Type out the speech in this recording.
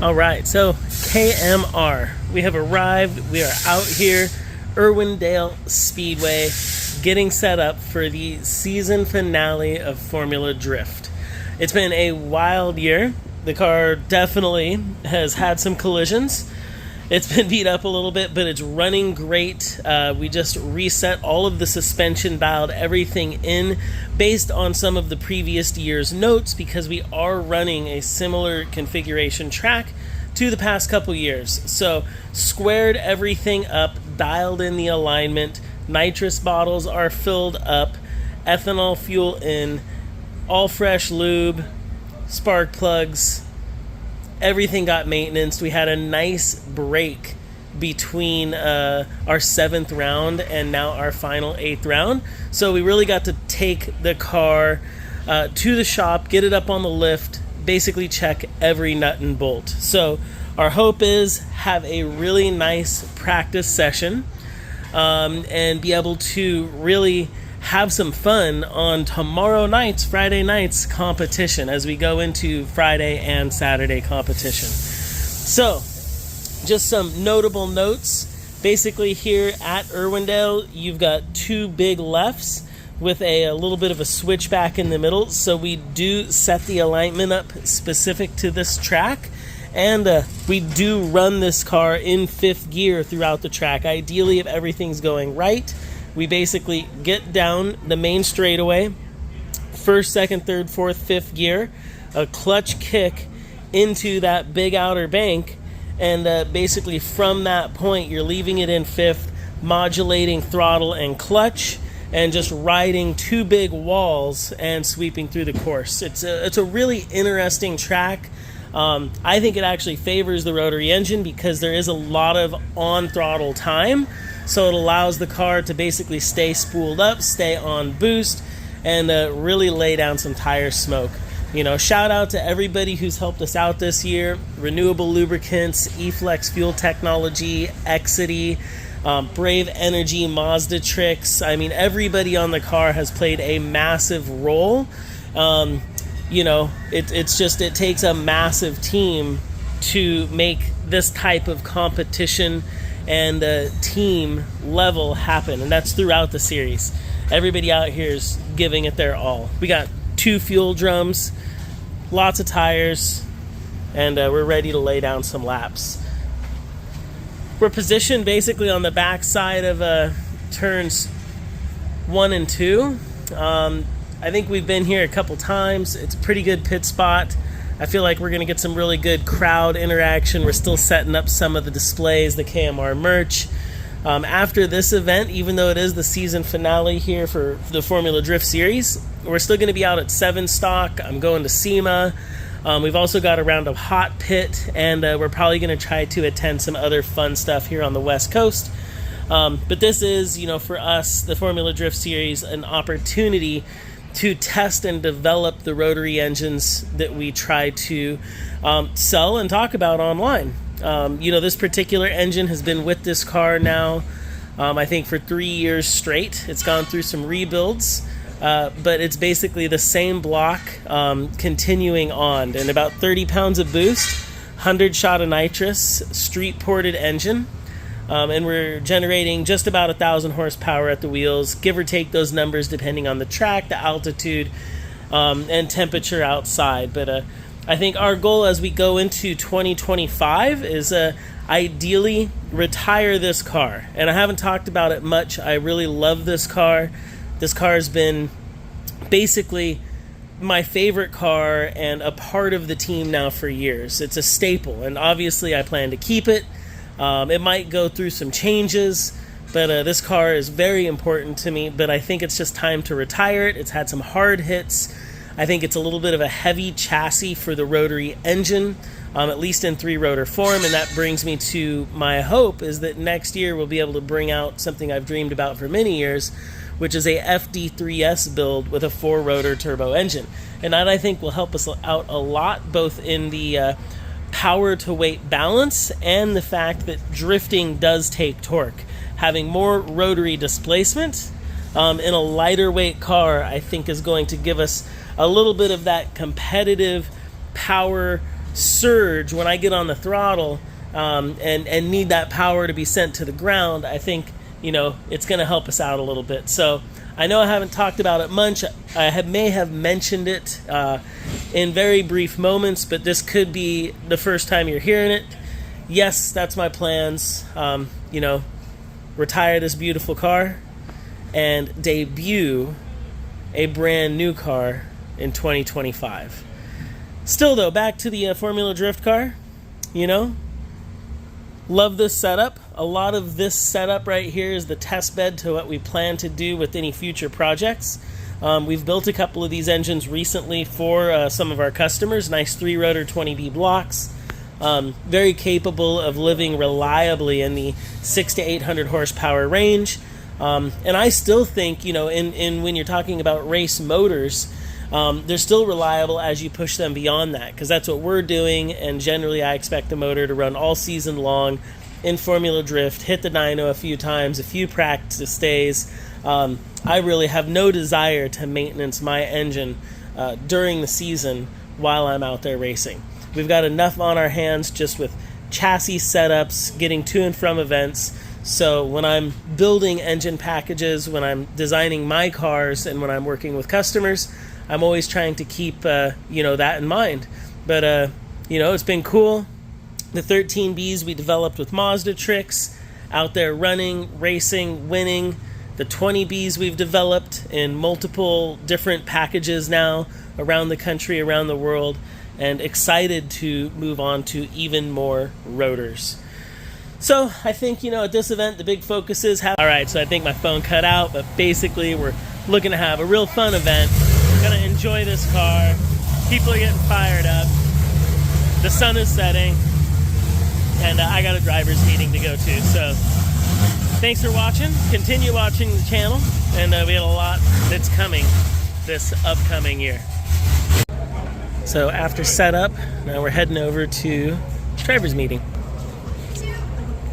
All right, so KMR, we have arrived. We are out here, Irwindale Speedway, getting set up for the season finale of Formula Drift. It's been a wild year. The car definitely has had some collisions. It's been beat up a little bit, but it's running great. We just reset all of the suspension, dialed everything in based on some of the previous year's notes because we are running a similar configuration track to the past couple years. So squared everything up, dialed in the alignment, nitrous bottles are filled up, ethanol fuel in, all fresh lube, spark plugs, everything got maintenance. We had a nice break between our 7th round and now our final 8th round. So we really got to take the car to the shop, get it up on the lift, basically check every nut and bolt. So our hope is have a really nice practice session and be able to really have some fun on Friday night's competition as we go into Friday and Saturday competition. So, just some notable notes. Basically here at Irwindale, you've got two big lefts with a little bit of a switchback in the middle. So we do set the alignment up specific to this track. And we do run this car in 5th gear throughout the track. Ideally, if everything's going right, we basically get down the main straightaway, 1st, 2nd, 3rd, 4th, 5th gear, a clutch kick into that big outer bank, and basically from that point, you're leaving it in 5th, modulating throttle and clutch, and just riding two big walls and sweeping through the course. It's a really interesting track. I think it actually favors the rotary engine because there is a lot of on-throttle time. So it allows the car to basically stay spooled up, stay on boost, and really lay down some tire smoke. You know, shout out to everybody who's helped us out this year. Renewable Lubricants, eFlex Fuel Technology, Exity, Brave Energy, Mazda Tricks. I mean, everybody on the car has played a massive role. You know, it takes a massive team to make this type of competition and team level happen, and that's throughout the series. Everybody out here is giving it their all. We got 2 fuel drums, lots of tires, and we're ready to lay down some laps. We're positioned basically on the back side of turns 1 and 2. I think we've been here a couple times. It's a pretty good pit spot. I feel like we're going to get some really good crowd interaction. We're still setting up some of the displays, the KMR merch. After this event, even though it is the season finale here for the Formula Drift Series, we're still going to be out at 7 stock. I'm going to SEMA. We've also got a round of hot pit, and we're probably going to try to attend some other fun stuff here on the West Coast. But this is, you know, for us, the Formula Drift Series, an opportunity to test and develop the rotary engines that we try to sell and talk about online. You know, this particular engine has been with this car now, I think for 3 years straight. It's gone through some rebuilds, but it's basically the same block continuing on. And about 30 pounds of boost, 100 shot of nitrous, street-ported engine. And we're generating just about 1,000 horsepower at the wheels, give or take those numbers depending on the track, the altitude, and temperature outside. But I think our goal as we go into 2025 is ideally retire this car. And I haven't talked about it much. I really love this car. This car has been basically my favorite car and a part of the team now for years. It's a staple, and obviously I plan to keep it. It might go through some changes, but this car is very important to me, but I think it's just time to retire it. It's had some hard hits. I think it's a little bit of a heavy chassis for the rotary engine, at least in 3-rotor form, and that brings me to my hope is that next year we'll be able to bring out something I've dreamed about for many years, which is a FD3S build with a 4-rotor turbo engine. And that I think will help us out a lot, both in the power to weight balance and the fact that drifting does take torque. Having more rotary displacement in a lighter weight car, I think, is going to give us a little bit of that competitive power surge when I get on the throttle and need that power to be sent to the ground, I think, you know, it's going to help us out a little bit. So I know I haven't talked about it much. May have mentioned it in very brief moments, but this could be the first time you're hearing it. Yes, that's my plans. You know, retire this beautiful car and debut a brand new car in 2025. Still though, back to the Formula Drift car, you know, love this setup. A lot of this setup right here is the test bed to what we plan to do with any future projects. We've built a couple of these engines recently for some of our customers, nice 3-rotor 20B blocks. Very capable of living reliably in the 600 to 800 horsepower range. And I still think, you know, in when you're talking about race motors, they're still reliable as you push them beyond that, because that's what we're doing, and generally I expect the motor to run all season long in Formula Drift, hit the dyno a few times, a few practice days. I really have no desire to maintenance my engine during the season while I'm out there racing. We've got enough on our hands just with chassis setups, getting to and from events. So when I'm building engine packages, when I'm designing my cars, and when I'm working with customers, I'm always trying to keep you know, that in mind. But you know, it's been cool. The 13Bs we developed with Mazda tricks, out there running, racing, winning. The 20Bs we've developed in multiple different packages now around the country, around the world, and excited to move on to even more rotors. So I think, you know, at this event, the big focus is all right, so I think my phone cut out, but basically we're looking to have a real fun event. We're gonna enjoy this car. People are getting fired up. The sun is setting, and I got a driver's meeting to go to. So thanks for watching. Continue watching the channel, and we have a lot that's coming this upcoming year. So after setup, now we're heading over to driver's meeting.